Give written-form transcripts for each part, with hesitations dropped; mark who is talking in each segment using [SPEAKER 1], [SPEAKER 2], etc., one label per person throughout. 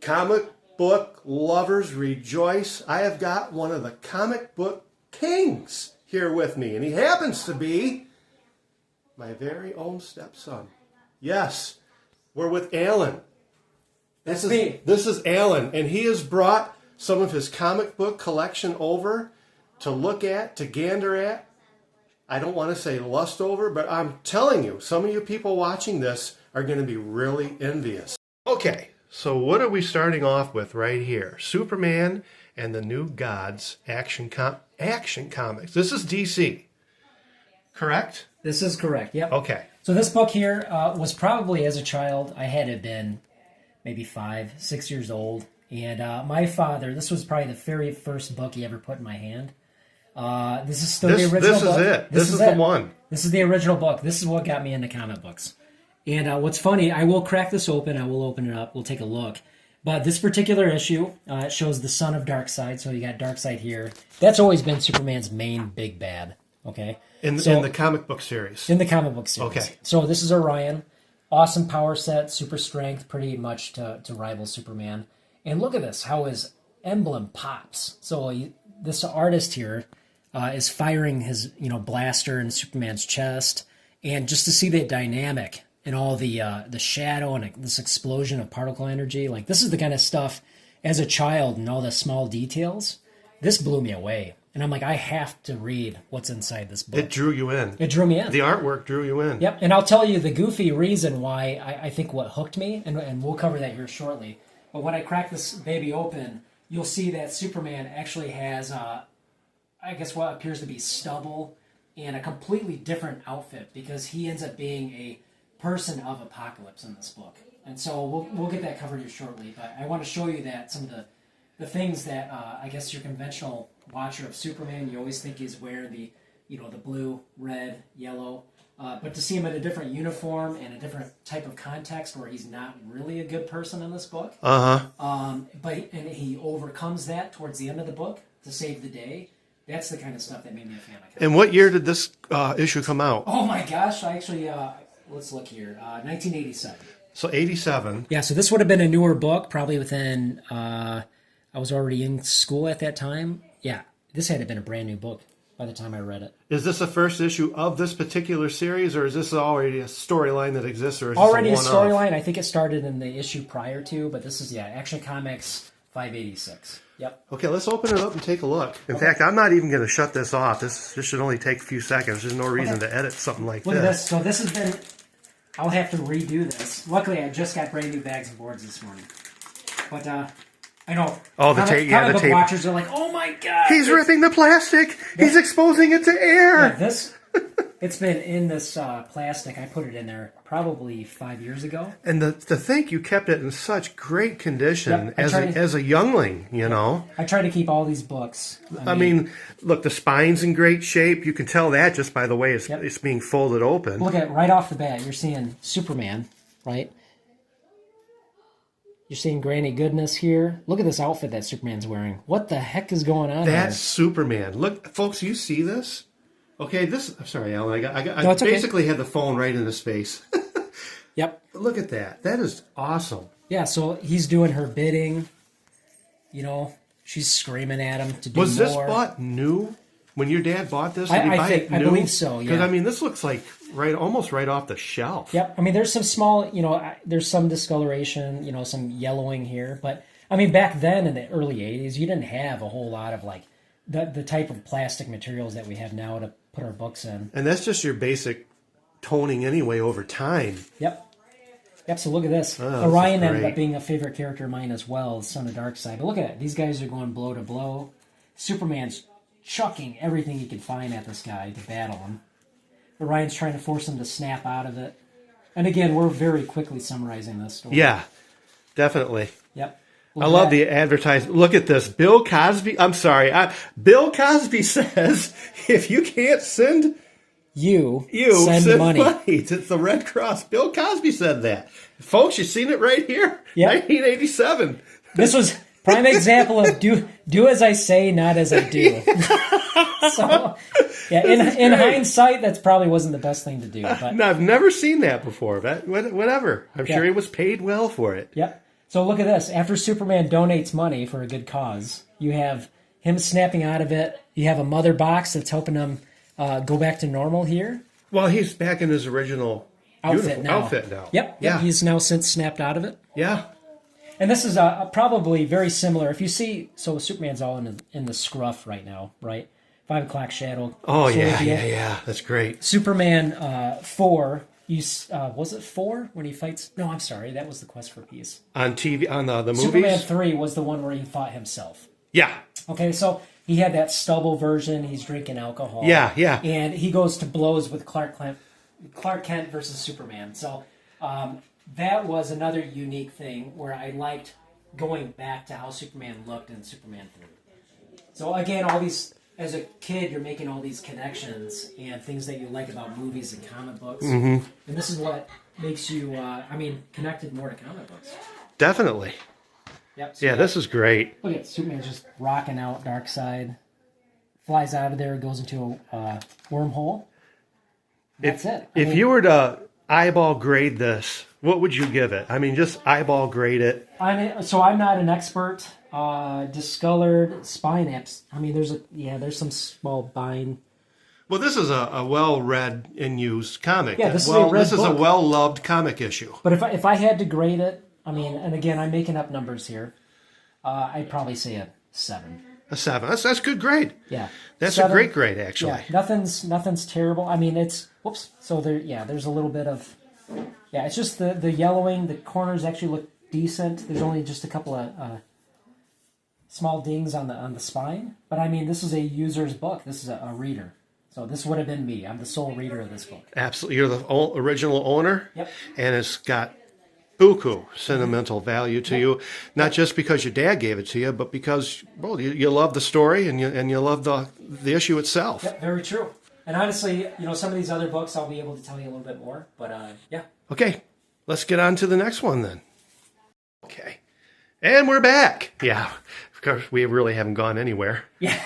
[SPEAKER 1] Comic book lovers rejoice. I have got one of the comic book kings here with me, and he happens to be my very own stepson. Yes, we're with Allan. This is Allan, and he has brought some of his comic book collection over to look at, to gander at. I don't want to say lust over, but I'm telling you, some of you people watching this are going to be really envious. Okay, so what are we starting off with right here? Superman and the New Gods Action Comics. This is DC, correct?
[SPEAKER 2] This is correct, yep.
[SPEAKER 1] Okay.
[SPEAKER 2] So this book here was probably, as a child, I had to have been maybe 5, 6 years old. And my father, this was probably the very first book he ever put in my hand. This is still the original book. This is it.
[SPEAKER 1] This is the one.
[SPEAKER 2] This is the original book. This is what got me into comic books. And what's funny, I will crack this open. I will open it up. We'll take a look. But this particular issue, it shows the son of Darkseid. So you got Darkseid here. That's always been Superman's main big bad. Okay.
[SPEAKER 1] In the comic book series.
[SPEAKER 2] In the comic book series.
[SPEAKER 1] Okay.
[SPEAKER 2] So this is Orion. Awesome power set, super strength, pretty much to rival Superman. And look at this, how his emblem pops. So this artist here is firing his blaster in Superman's chest. And just to see that dynamic and all the shadow and this explosion of particle energy, like this is the kind of stuff as a child and all the small details, this blew me away. And I'm like, I have to read what's inside this book.
[SPEAKER 1] It drew you in.
[SPEAKER 2] It drew me in.
[SPEAKER 1] The artwork drew you in.
[SPEAKER 2] Yep, and I'll tell you the goofy reason why I think what hooked me, and we'll cover that here shortly. But when I crack this baby open, you'll see that Superman actually has, I guess what appears to be stubble and a completely different outfit because he ends up being a person of Apocalypse in this book. And so we'll get that covered here shortly. But I want to show you that some of the things that I guess your conventional watcher of Superman, you always think he's wearing the blue, red, yellow. But to see him in a different uniform and a different type of context where he's not really a good person in this book. But he overcomes that towards the end of the book to save the day. That's the kind of stuff that made me a fan of it.
[SPEAKER 1] And what year did this issue come out?
[SPEAKER 2] Oh my gosh, I actually, let's look here, 1987.
[SPEAKER 1] So 87.
[SPEAKER 2] Yeah, so this would have been a newer book, probably within, I was already in school at that time. Yeah, this had to have been a brand new book by the time I read it.
[SPEAKER 1] Is this the first issue of this particular series, or is this already a storyline that exists? Or is
[SPEAKER 2] already
[SPEAKER 1] this
[SPEAKER 2] a storyline. I think it started in the issue prior to, but this is, Action Comics 586. Yep.
[SPEAKER 1] Okay, let's open it up and take a look. In fact, I'm not even going to shut this off. This should only take a few seconds. There's no reason to edit something like this.
[SPEAKER 2] Look at this. So this has been, I'll have to redo this. Luckily, I just got brand new bags and boards this morning. But, I know.
[SPEAKER 1] Oh, the tape. Yeah, the tape.
[SPEAKER 2] Watchers are like, "Oh my god!"
[SPEAKER 1] He's ripping the plastic. He's exposing it to air.
[SPEAKER 2] Yeah, it's been in this plastic. I put it in there probably 5 years ago.
[SPEAKER 1] And to think you kept it in such great condition as a youngling,
[SPEAKER 2] I try to keep all these books.
[SPEAKER 1] I mean, look, the spine's in great shape. You can tell that just by the way it's being folded open.
[SPEAKER 2] Look at it right off the bat. You're seeing Superman, right? You're seeing Granny Goodness here. Look at this outfit that Superman's wearing. What the heck is going on
[SPEAKER 1] That's Superman. Look, folks, you see this? Okay, I'm sorry, Allan. I basically had the phone right in his face.
[SPEAKER 2] Yep.
[SPEAKER 1] Look at that. That is awesome.
[SPEAKER 2] Yeah, so he's doing her bidding. She's screaming at him to do more.
[SPEAKER 1] Was this bought new? When your dad bought this, did he buy it new?
[SPEAKER 2] I believe so, yeah.
[SPEAKER 1] Because, this looks like almost right off the shelf.
[SPEAKER 2] Yep. There's some small, there's some discoloration, some yellowing here. But, back then in the early 80s, you didn't have a whole lot of, the type of plastic materials that we have now to put our books in.
[SPEAKER 1] And that's just your basic toning anyway over time.
[SPEAKER 2] Yep. Yep, so look at this. Orion ended up being a favorite character of mine as well, the son of Darkseid. But look at it. These guys are going blow to blow. Superman's chucking everything he can find at this guy to battle him. Orion's trying to force him to snap out of it. And again, we're very quickly summarizing this story.
[SPEAKER 1] Yeah, definitely.
[SPEAKER 2] Yep.
[SPEAKER 1] I love the advertisement. Look at this. Bill Cosby. I'm sorry. Bill Cosby says, if you can't send... You send money. It's the Red Cross. Bill Cosby said that. Folks, you've seen it right here. Yep. 1987.
[SPEAKER 2] This was prime example of do as I say, not as I do. So, yeah, in hindsight, that probably wasn't the best thing to do. But
[SPEAKER 1] no, I've never seen that before. But whatever. I'm sure he was paid well for it.
[SPEAKER 2] Yep. So look at this. After Superman donates money for a good cause, you have him snapping out of it. You have a mother box that's helping him go back to normal here.
[SPEAKER 1] Well, he's back in his original
[SPEAKER 2] Outfit now. Yep.
[SPEAKER 1] Yeah.
[SPEAKER 2] He's now since snapped out of it.
[SPEAKER 1] Yeah.
[SPEAKER 2] And this is probably very similar. If you see, so Superman's all in the scruff right now, right? 5 o'clock shadow.
[SPEAKER 1] Oh,
[SPEAKER 2] sort of
[SPEAKER 1] yeah,
[SPEAKER 2] deal.
[SPEAKER 1] yeah. That's great.
[SPEAKER 2] Superman 4. Was it 4 when he fights? No, I'm sorry. That was the Quest for Peace.
[SPEAKER 1] On TV, on the movies?
[SPEAKER 2] Superman 3 was the one where he fought himself.
[SPEAKER 1] Yeah.
[SPEAKER 2] Okay, so he had that stubble version. He's drinking alcohol.
[SPEAKER 1] Yeah, yeah.
[SPEAKER 2] And he goes to blows with Clark Kent versus Superman. So that was another unique thing where I liked going back to how Superman looked in Superman 3. So again, all these, as a kid, you're making all these connections and things that you like about movies and comic books. Mm-hmm. And this is what makes you, connected more to comic books.
[SPEAKER 1] Definitely.
[SPEAKER 2] Yep. So
[SPEAKER 1] Yeah, this is great.
[SPEAKER 2] look at Superman just rocking out Darkseid. Flies out of there, goes into a wormhole. That's it.
[SPEAKER 1] If you were to eyeball grade this, what would you give it? I mean, just eyeball grade it.
[SPEAKER 2] I'm not an expert. Discolored spine apps. I mean, there's some small bind.
[SPEAKER 1] Well, this is a well-read and used comic.
[SPEAKER 2] Yeah, this is a red
[SPEAKER 1] a
[SPEAKER 2] book.
[SPEAKER 1] well-loved comic issue.
[SPEAKER 2] But if I had to grade it, I mean, and again, I'm making up numbers here. I'd probably say a 7.
[SPEAKER 1] A 7. That's good grade.
[SPEAKER 2] Yeah,
[SPEAKER 1] That's
[SPEAKER 2] 7.
[SPEAKER 1] a great grade, actually.
[SPEAKER 2] Yeah, nothing's terrible. I mean, it's whoops. So there's a little bit of it's just the yellowing. The corners actually look decent. There's only just a couple of small dings on the spine. But I mean, this is a user's book. This is a reader. So this would have been me. I'm the sole reader of this book.
[SPEAKER 1] Absolutely. You're the original owner.
[SPEAKER 2] Yep.
[SPEAKER 1] And it's got buku sentimental value to you, not just because your dad gave it to you, but because, well, you love the story and you love the issue itself.
[SPEAKER 2] Yep, very true. And honestly, some of these other books I'll be able to tell you a little bit more. But yeah.
[SPEAKER 1] Okay, let's get on to the next one then. Okay. And we're back. Yeah, of course, we really haven't gone anywhere.
[SPEAKER 2] Yeah.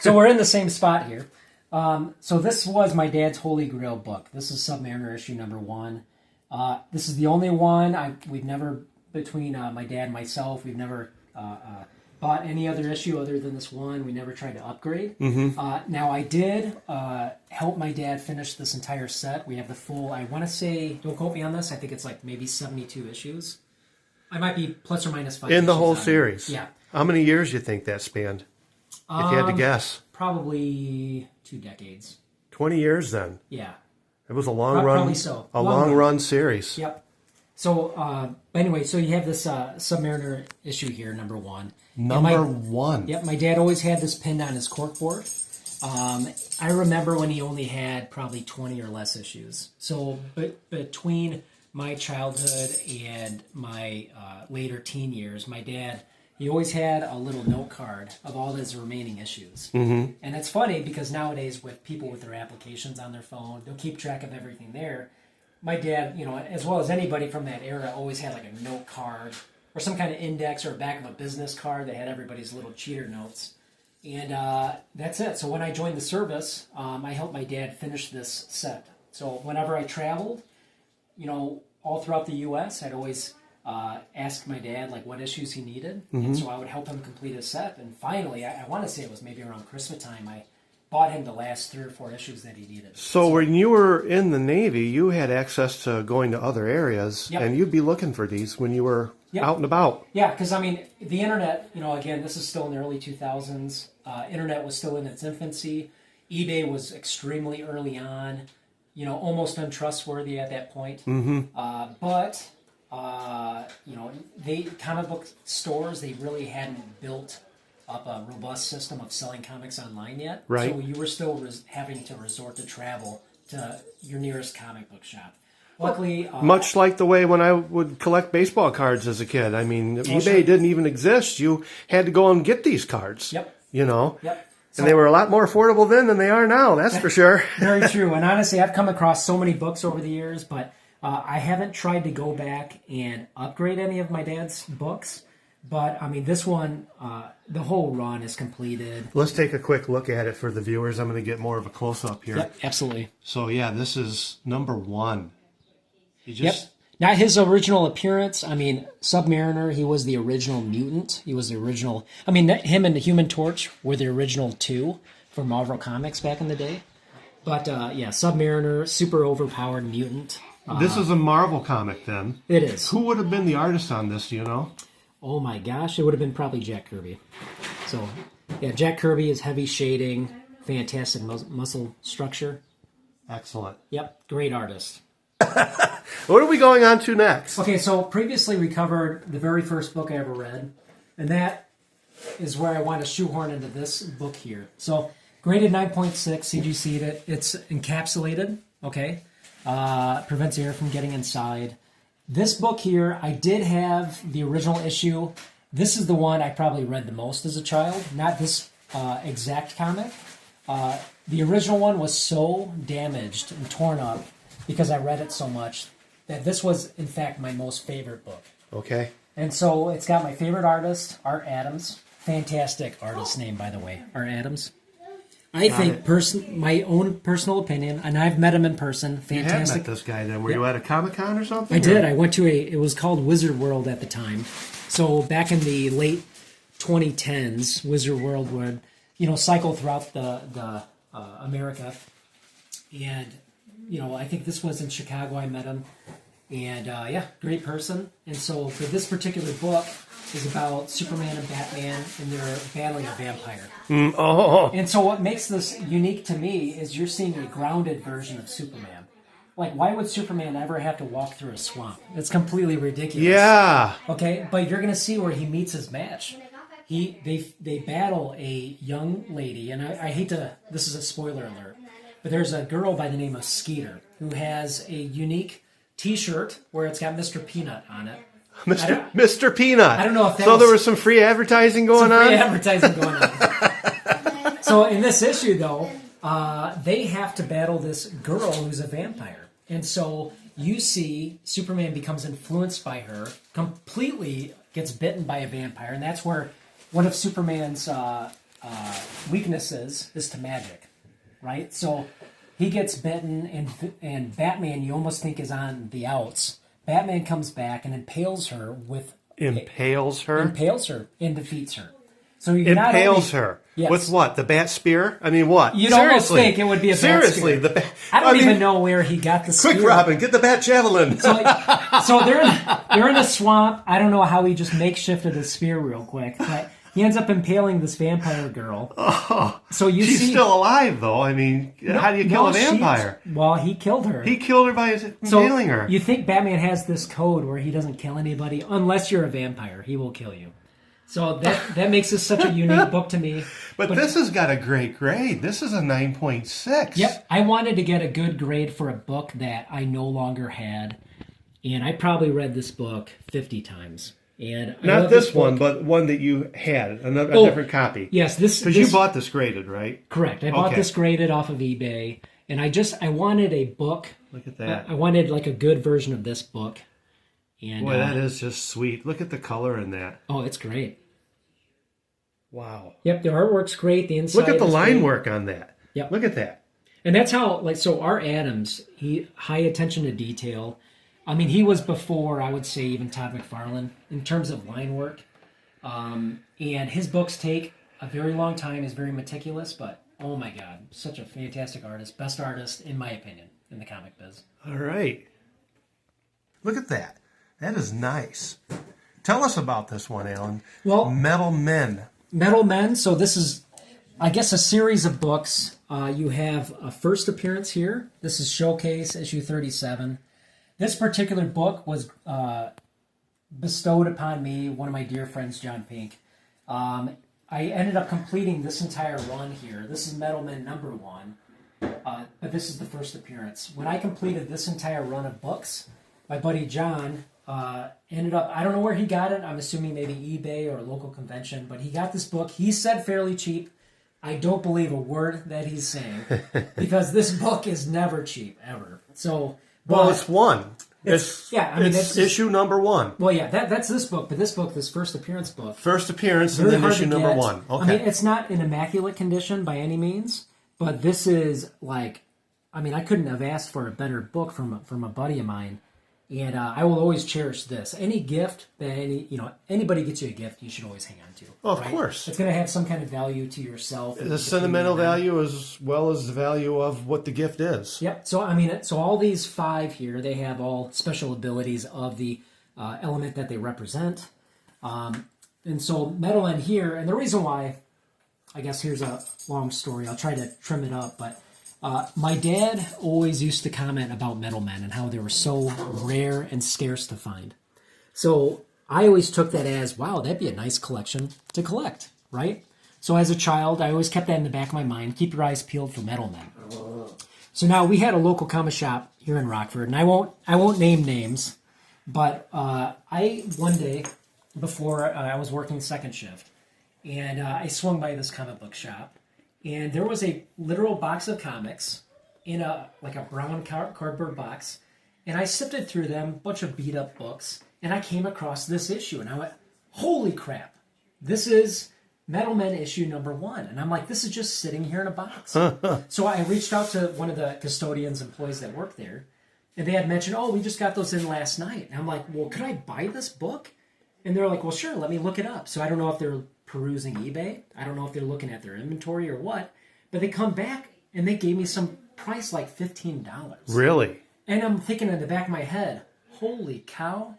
[SPEAKER 2] So we're in the same spot here. So this was my dad's Holy Grail book. This is Submariner issue number 1. This is the only one we've never, between my dad and myself, we've never bought any other issue other than this one. We never tried to upgrade. Mm-hmm. Now I did help my dad finish this entire set. We have the full, I want to say, don't quote me on this, I think it's like maybe 72 issues. I might be plus or minus 5
[SPEAKER 1] in the
[SPEAKER 2] issues
[SPEAKER 1] whole
[SPEAKER 2] on it.
[SPEAKER 1] series.
[SPEAKER 2] Yeah.
[SPEAKER 1] How many years do you think that spanned? If you had to guess.
[SPEAKER 2] Probably 2 decades.
[SPEAKER 1] 20 years then.
[SPEAKER 2] Yeah.
[SPEAKER 1] It was a long run.
[SPEAKER 2] Probably so.
[SPEAKER 1] A long run series.
[SPEAKER 2] Yep. So, anyway, so you have this Submariner issue here, number 1.
[SPEAKER 1] Number 1.
[SPEAKER 2] Yep, my dad always had this pinned on his corkboard. I remember when he only had probably 20 or less issues. So, between my childhood and my later teen years, my dad, he always had a little note card of all his remaining issues. Mm-hmm. And it's funny because nowadays with people with their applications on their phone, they'll keep track of everything there. My dad, as well as anybody from that era, always had like a note card or some kind of index or back of a business card that had everybody's little cheater notes. And that's it. So when I joined the service, I helped my dad finish this set. So whenever I traveled, all throughout the U.S., I'd always ask my dad like what issues he needed, and so I would help him complete his set. And finally, I want to say it was maybe around Christmas time, I bought him the last 3 or 4 issues that he needed.
[SPEAKER 1] So when you were in the Navy, you had access to going to other areas,
[SPEAKER 2] Yep.
[SPEAKER 1] and you'd be looking for these when you were out and about.
[SPEAKER 2] Yeah, because I mean, the internet, again, this is still in the early 2000s. Internet was still in its infancy. eBay was extremely early on, almost untrustworthy at that point. Mm-hmm. But comic book stores, they really hadn't built up a robust system of selling comics online yet.
[SPEAKER 1] Right.
[SPEAKER 2] So you were still having to resort to travel to your nearest comic book shop. Luckily,
[SPEAKER 1] much like the way when I would collect baseball cards as a kid. I mean, eBay
[SPEAKER 2] sure.
[SPEAKER 1] didn't even exist. You had to go and get these cards.
[SPEAKER 2] Yep.
[SPEAKER 1] Yep.
[SPEAKER 2] So,
[SPEAKER 1] And they were a lot more affordable then than they are now, that's for sure.
[SPEAKER 2] Very true. And honestly, I've come across so many books over the years, but I haven't tried to go back and upgrade any of my dad's books. But, I mean, this one, the whole run is completed.
[SPEAKER 1] Let's take a quick look at it for the viewers. I'm going to get more of a close-up here.
[SPEAKER 2] Yep, absolutely.
[SPEAKER 1] So, yeah, this is number 1.
[SPEAKER 2] Yep. Not his original appearance. I mean, Submariner, he was the original mutant. He was the original. I mean, him and the Human Torch were the original two for Marvel Comics back in the day. But yeah, Submariner, super overpowered mutant.
[SPEAKER 1] This is a Marvel comic then.
[SPEAKER 2] It is.
[SPEAKER 1] Who would have been the artist on this, do you know?
[SPEAKER 2] Oh my gosh, it would have been probably Jack Kirby. So, yeah, Jack Kirby is heavy shading, fantastic muscle structure.
[SPEAKER 1] Excellent.
[SPEAKER 2] Yep, great artist.
[SPEAKER 1] What are we going on to next?
[SPEAKER 2] Okay, so previously we covered the very first book I ever read, and that is where I want to shoehorn into this book here. So, graded 9.6, CGC'd it. It's encapsulated, okay? Prevents air from getting inside. This book here, I did have the original issue. This is the one I probably read the most as a child, not this exact comic. The original one was so damaged and torn up because I read it so much that this was, in fact, my most favorite book.
[SPEAKER 1] Okay.
[SPEAKER 2] And so it's got my favorite artist, Art Adams. Fantastic artist name, by the way, Art Adams. I think, my own personal opinion, and I've met him in person, fantastic.
[SPEAKER 1] You have met this guy then. Were you at a Comic-Con or something?
[SPEAKER 2] I did. I went to it was called Wizard World at the time. So back in the late 2010s, Wizard World would, cycle throughout the America. And, I think this was in Chicago. I met him. And, yeah, great person. And so for this particular book is about Superman and Batman, and they're battling a vampire. And so what makes this unique to me is you're seeing a grounded version of Superman. Like, why would Superman ever have to walk through a swamp? It's completely ridiculous.
[SPEAKER 1] Yeah.
[SPEAKER 2] Okay, but you're going to see where he meets his match. They battle a young lady, and I hate to, this is a spoiler alert, but there's a girl by the name of Skeeter who has a unique T-shirt where it's got Mr. Peanut on it.
[SPEAKER 1] Mr. Peanut.
[SPEAKER 2] I don't know if that
[SPEAKER 1] So there was some free advertising going on?
[SPEAKER 2] Free advertising going on. So in this issue, though, they have to battle this girl who's a vampire. And so you see Superman becomes influenced by her, completely gets bitten by a vampire, and that's where one of Superman's weaknesses is to magic, right? So he gets bitten, and Batman, you almost think, is on the outs. Batman comes back and impales her
[SPEAKER 1] Impales her
[SPEAKER 2] and defeats her. So you
[SPEAKER 1] impales her.
[SPEAKER 2] Yes.
[SPEAKER 1] With what? The bat spear? I mean, what?
[SPEAKER 2] You'd almost think it would be a bat
[SPEAKER 1] Seriously,
[SPEAKER 2] spear.
[SPEAKER 1] the bat.
[SPEAKER 2] I don't even know where he got the spear.
[SPEAKER 1] Quick, Robin, get the bat javelin.
[SPEAKER 2] So they're in a swamp. I don't know how he just makeshifted a spear real quick, but he ends up impaling this vampire girl.
[SPEAKER 1] Oh,
[SPEAKER 2] so
[SPEAKER 1] she's still alive, though. I mean, how do you kill a vampire?
[SPEAKER 2] Well, he killed her.
[SPEAKER 1] He killed her by impaling her.
[SPEAKER 2] You think Batman has this code where he doesn't kill anybody unless you're a vampire. He will kill you. So that makes this such a unique book to me.
[SPEAKER 1] But this has got a great grade. This is a 9.6.
[SPEAKER 2] Yep. I wanted to get a good grade for a book that I no longer had. And I probably read this book 50 times. And
[SPEAKER 1] not this one, but one that you had, a different copy.
[SPEAKER 2] Yes,
[SPEAKER 1] because you bought this graded, right?
[SPEAKER 2] Correct. I bought this graded off of eBay, and I wanted a book.
[SPEAKER 1] Look at that.
[SPEAKER 2] I wanted like a good version of this book. And
[SPEAKER 1] boy, that is just sweet. Look at the color in that.
[SPEAKER 2] Oh, it's great.
[SPEAKER 1] Wow.
[SPEAKER 2] Yep, the artwork's great. The inside.
[SPEAKER 1] Look at the line
[SPEAKER 2] great.
[SPEAKER 1] work on that.
[SPEAKER 2] Yep.
[SPEAKER 1] Look at that.
[SPEAKER 2] And that's how, so Art Adams, he high attention to detail. I mean, he was before, I would say, even Todd McFarlane in terms of line work. And his books take a very long time. He's very meticulous, but oh my God, such a fantastic artist. Best artist, in my opinion, in the comic biz.
[SPEAKER 1] All right. Look at that. That is nice. Tell us about this one, Allan.
[SPEAKER 2] Well,
[SPEAKER 1] Metal Men.
[SPEAKER 2] Metal Men. So this is, I guess, a series of books. You have a first appearance here. This is Showcase, issue 37. This particular book was bestowed upon me, one of my dear friends, John Pink. I ended up completing this entire run here. This is Metal Men #1, but this is the first appearance. When I completed this entire run of books, my buddy John ended up, I don't know where he got it. I'm assuming maybe eBay or a local convention, but he got this book. He said fairly cheap. I don't believe a word that he's saying because this book is never cheap, ever. So...
[SPEAKER 1] Well, it's one.
[SPEAKER 2] It's
[SPEAKER 1] issue #1.
[SPEAKER 2] Well, yeah, that's this book, but this first appearance book.
[SPEAKER 1] First appearance and then issue #1. Okay.
[SPEAKER 2] I mean, it's not in immaculate condition by any means, but this is like, I mean, I couldn't have asked for a better book from a buddy of mine. And I will always cherish this. Any gift that anybody gets you a gift, you should always hang on to.
[SPEAKER 1] Of course.
[SPEAKER 2] It's going to have some kind of value to yourself.
[SPEAKER 1] The sentimental value as well as the value of what the gift is.
[SPEAKER 2] Yep. So all these 5 here, they have all special abilities of the element that they represent. And so Metal Men here, and the reason why, I guess here's a long story. I'll try to trim it up, but my dad always used to comment about Metal Men and how they were so rare and scarce to find. So I always took that as, wow, that'd be a nice collection to collect, right? So as a child, I always kept that in the back of my mind. Keep your eyes peeled for Metal Men. So now we had a local comic shop here in Rockford, and I won't name names, but one day before I was working second shift, and I swung by this comic book shop, and there was a literal box of comics in a brown cardboard box, and I sifted through them, a bunch of beat up books, and I came across this issue, and I went, holy crap, this is Metal Men issue number 1. And I'm like, this is just sitting here in a box. So I reached out to one of the custodians, employees that work there, and they had mentioned, oh, we just got those in last night. And I'm like, well, could I buy this book? And they're like, well, sure, let me look it up. So I don't know if they're perusing eBay. I don't know if they're looking at their inventory or what. But they come back, and they gave me some price like $15.
[SPEAKER 1] Really?
[SPEAKER 2] And I'm thinking in the back of my head, holy cow.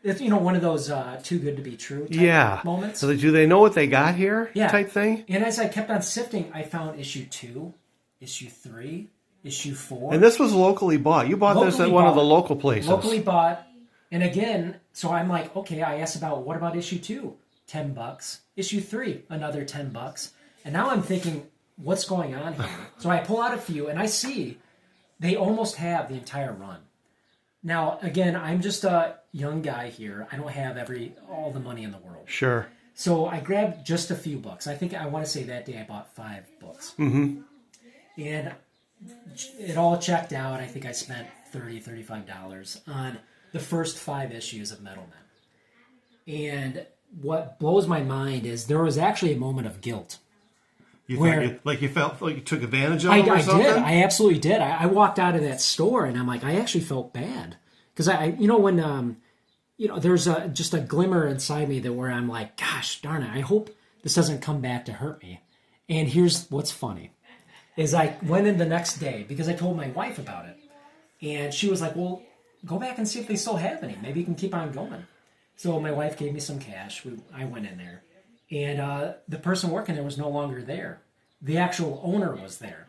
[SPEAKER 2] It's, one of those too good to be true type moments.
[SPEAKER 1] So do they know what they got here type thing?
[SPEAKER 2] And as I kept on sifting, I found issue 2, issue 3, issue 4.
[SPEAKER 1] And this was locally bought. You bought this at one of the local places.
[SPEAKER 2] Locally bought. And again, so I'm like, okay, I asked what about issue 2? $10. Issue 3, another $10. And now I'm thinking, what's going on here? So I pull out a few, and I see they almost have the entire run. Now, again, I'm just a young guy here. I don't have all the money in the world.
[SPEAKER 1] Sure.
[SPEAKER 2] So I grabbed just a few books. I want to say that day I bought 5 books. Mm-hmm. And it all checked out. I think I spent $30, $35 on the first 5 issues of Metal Men. And what blows my mind is there was actually a moment of guilt.
[SPEAKER 1] You felt like you took advantage of them or something?
[SPEAKER 2] I did. I absolutely did. I walked out of that store, and I'm like, I actually felt bad. Because when there's just a glimmer inside me where I'm like, gosh darn it, I hope this doesn't come back to hurt me. And here's what's funny, is I went in the next day because I told my wife about it. And she was like, well, go back and see if they still have any. Maybe you can keep on going. So my wife gave me some cash. I went in there. And the person working there was no longer there. The actual owner was there.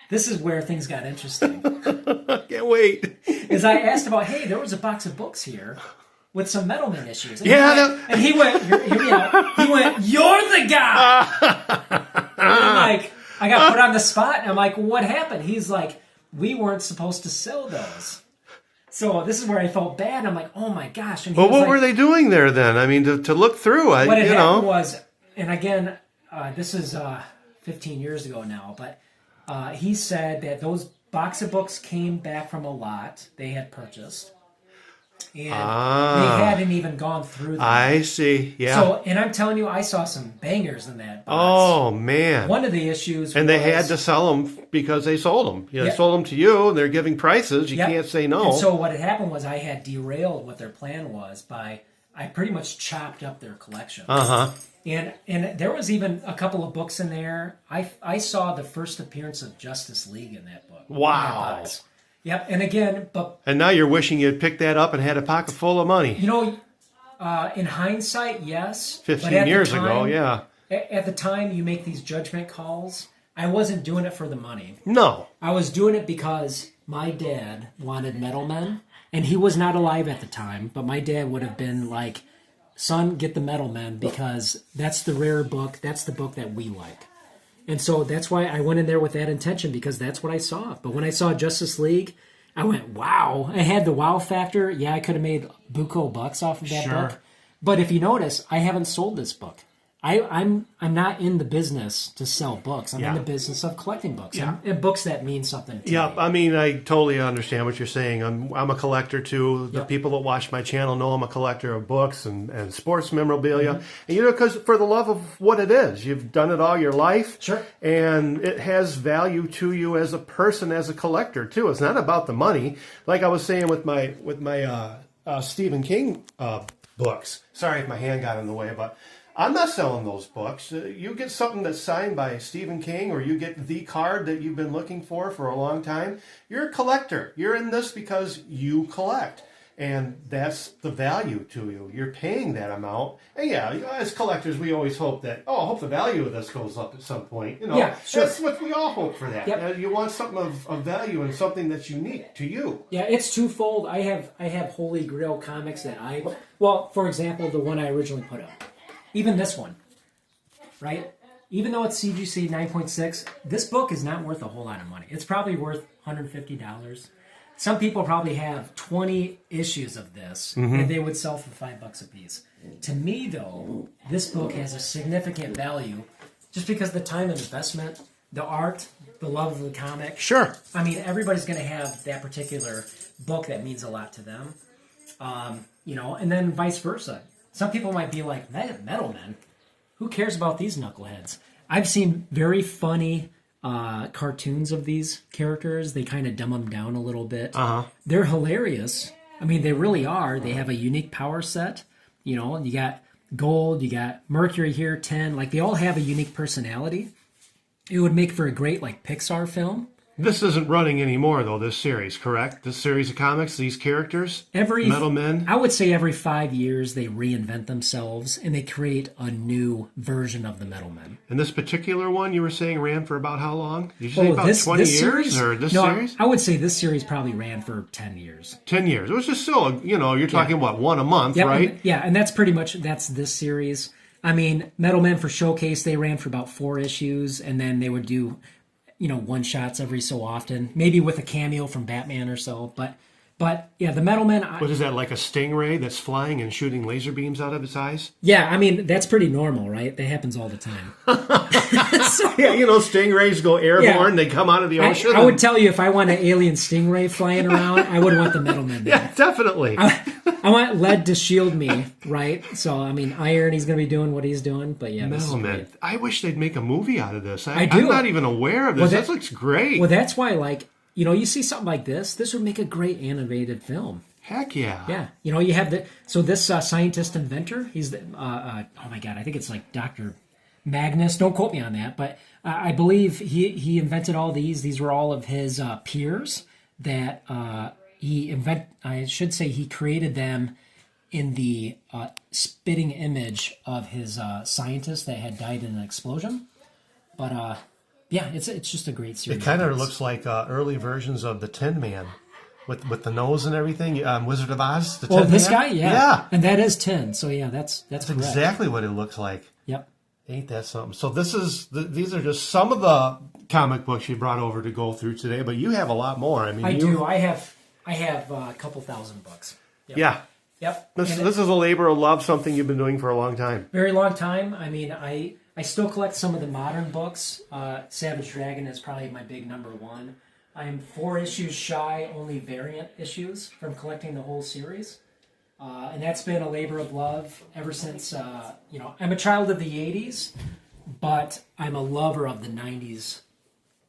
[SPEAKER 2] This is where things got interesting.
[SPEAKER 1] Can't wait.
[SPEAKER 2] As I asked about, hey, there was a box of books here with some Metal Men issues. And he went, hear me out. He went, you're the guy. And I'm like, I got put on the spot. And I'm like, what happened? He's like, we weren't supposed to sell those. So this is where I felt bad. I'm like, oh my gosh. And
[SPEAKER 1] well, what were they doing there then? I mean, to look through,
[SPEAKER 2] what had happened was, and again, this is 15 years ago now, but he said that those box of books came back from a lot they had purchased. And they hadn't even gone through them.
[SPEAKER 1] I see, yeah.
[SPEAKER 2] So, and I'm telling you, I saw some bangers in that box.
[SPEAKER 1] Oh, man.
[SPEAKER 2] One of the issues
[SPEAKER 1] and they had to sell them because they sold them. They sold them to you, and they're giving prices. You can't say no.
[SPEAKER 2] And so what had happened was I had derailed what their plan was by, I pretty much chopped up their collection. Uh-huh. And there was even a couple of books in there. I saw the first appearance of Justice League in that book.
[SPEAKER 1] Wow.
[SPEAKER 2] In that yep, and again,
[SPEAKER 1] and now you're wishing you'd picked that up and had a pocket full of money.
[SPEAKER 2] In hindsight, yes.
[SPEAKER 1] 15 years ago, yeah.
[SPEAKER 2] At the time, you make these judgment calls. I wasn't doing it for the money.
[SPEAKER 1] No.
[SPEAKER 2] I was doing it because my dad wanted Metal Men, and he was not alive at the time, but my dad would have been like, son, get the Metal Men because that's the rare book. That's the book that we like. And so that's why I went in there with that intention, because that's what I saw. But when I saw Justice League, I went, wow. I had the wow factor. Yeah, I could have made buco bucks off of that book. But if you notice, I haven't sold this book. I'm not in the business to sell books. I'm
[SPEAKER 1] Yeah.
[SPEAKER 2] in the business of collecting books
[SPEAKER 1] Yeah.
[SPEAKER 2] and books that mean something to
[SPEAKER 1] Yeah,
[SPEAKER 2] me.
[SPEAKER 1] I mean, I totally understand what you're saying. I'm a collector too. The
[SPEAKER 2] Yep.
[SPEAKER 1] people that watch my channel know I'm a collector of books and sports memorabilia.
[SPEAKER 2] Mm-hmm.
[SPEAKER 1] And, because for the love of what it is, you've done it all your life.
[SPEAKER 2] Sure.
[SPEAKER 1] And it has value to you as a person, as a collector too. It's not about the money. Like I was saying with my Stephen King books. Sorry if my hand got in the way, but I'm not selling those books. You get something that's signed by Stephen King, or you get the card that you've been looking for a long time. You're a collector. You're in this because you collect. And that's the value to you. You're paying that amount. And yeah, as collectors, we always hope that, I hope the value of this goes up at some point.
[SPEAKER 2] Yeah, sure.
[SPEAKER 1] That's what we all hope for that.
[SPEAKER 2] Yep.
[SPEAKER 1] You want something of value and something that's unique to you.
[SPEAKER 2] Yeah, it's twofold. I have Holy Grail comics that for example, the one I originally put up. Even this one, right? Even though it's CGC 9.6, this book is not worth a whole lot of money. It's probably worth $150. Some people probably have 20 issues of this, and they would sell for $5 a piece. To me, though, this book has a significant value just because the time and investment, the art, the love of the comic.
[SPEAKER 1] Sure.
[SPEAKER 2] I mean, everybody's going to have that particular book that means a lot to them, and then vice versa. Some people might be like, Metal Men? Who cares about these knuckleheads? I've seen very funny cartoons of these characters. They kind of dumb them down a little bit. They're hilarious. I mean, they really are. They have a unique power set. You got Gold, you got Mercury here, 10. Like, they all have a unique personality. It would make for a great, Pixar film.
[SPEAKER 1] This isn't running anymore, though, this series, correct? This series of comics, these characters? Metal Men?
[SPEAKER 2] I would say every 5 years they reinvent themselves and they create a new version of the Metal Men.
[SPEAKER 1] And this particular one you were saying ran for about how long? Did you say about 20 years?
[SPEAKER 2] Series?
[SPEAKER 1] Or this
[SPEAKER 2] no,
[SPEAKER 1] series?
[SPEAKER 2] I would say this series probably ran for 10 years.
[SPEAKER 1] 10 years. It was just still, you're talking, one a month,
[SPEAKER 2] Yep,
[SPEAKER 1] right?
[SPEAKER 2] And that's pretty much, that's this series. I mean, Metal Men for Showcase, they ran for about 4 issues, and then they would do one-shots every so often, maybe with a cameo from Batman or so. But yeah, the Metal Men...
[SPEAKER 1] What is that, like a stingray that's flying and shooting laser beams out of its eyes?
[SPEAKER 2] Yeah, I mean, that's pretty normal, right? That happens all the time.
[SPEAKER 1] Yeah, stingrays go airborne, they come out of the ocean.
[SPEAKER 2] I would tell you, if I want an alien stingray flying around, I would want the Metal Men.
[SPEAKER 1] Yeah, definitely.
[SPEAKER 2] I want lead to shield me, right? So, I mean, Iron, he's going to be doing what he's doing, but yeah.
[SPEAKER 1] Metal Men. I wish they'd make a movie out of this.
[SPEAKER 2] I do.
[SPEAKER 1] I'm not even aware of this. This looks great.
[SPEAKER 2] Well, that's why, you see something like this would make a great animated film.
[SPEAKER 1] Heck yeah.
[SPEAKER 2] Yeah. You have this scientist inventor, he's the, oh my God, I think it's like Dr. Magnus. Don't quote me on that, but I believe he invented all these. These were all of his peers that he created them in the spitting image of his scientist that had died in an explosion. But yeah, it's just a great series.
[SPEAKER 1] It kind of looks like early versions of the Tin Man, with the nose and everything. Wizard of Oz. The Tin Man.
[SPEAKER 2] This guy, yeah.
[SPEAKER 1] Yeah,
[SPEAKER 2] and that is 10. So yeah, that's correct.
[SPEAKER 1] exactly what it looks like.
[SPEAKER 2] Yep.
[SPEAKER 1] Ain't that something? So these are just some of the comic books you brought over to go through today, but you have a lot more. I mean,
[SPEAKER 2] I do. I have a couple thousand books. Yep.
[SPEAKER 1] Yeah.
[SPEAKER 2] Yep.
[SPEAKER 1] This is a labor of love, something you've been doing for a long time.
[SPEAKER 2] Very long time. I mean, I still collect some of the modern books. Savage Dragon is probably my big number one. I'm 4 issues shy, only variant issues, from collecting the whole series. And that's been a labor of love ever since, I'm a child of the 80s, but I'm a lover of the 90s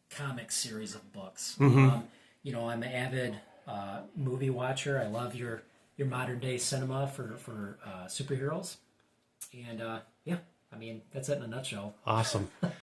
[SPEAKER 2] comic series of books. I'm an avid movie watcher. I love your modern day cinema for superheroes. And yeah, I mean, that's it in a nutshell.
[SPEAKER 1] Awesome.